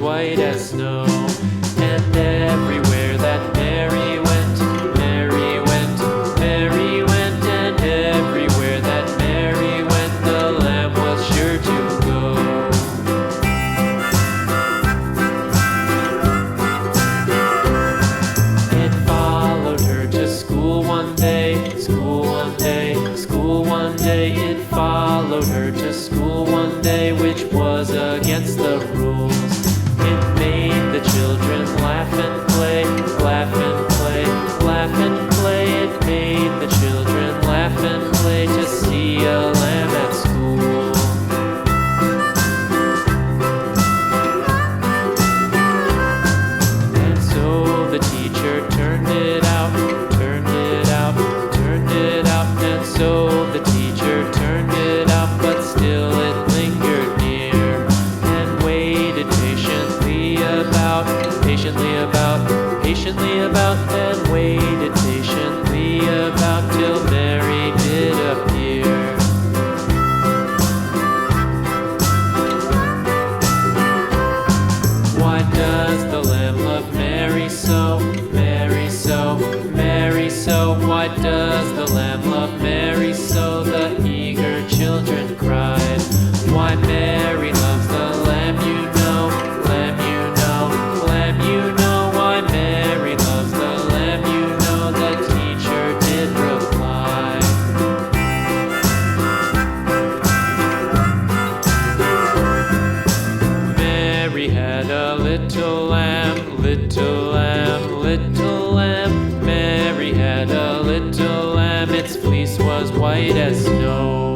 white as snow. And everywhere that Mary went, Mary went, Mary went, and everywhere that Mary went, the lamb was sure to go. It followed her to school one day, school one day, school one day. It followed her to school one day, which was against the rules. It made the children laugh and play, laugh and play, laugh and play. It made the children laugh and play to see a lamb at school. And so the teacher turned it out, turned it out, turned it out. And so the teacher turned it out, but still it lingered near and waited patiently about, patiently about, and waited patiently about till Mary did appear. Why does the lamb love Mary so, Mary so, Mary so? Why does the lamb love Mary so? The eager children cried. Why Mary loves the lamb, you know, lamb, you know, lamb, you know. Why Mary loves the lamb, you know, the teacher did reply. Mary had a little lamb, little lamb, little lamb. Mary had a little lamb, its fleece was white as snow.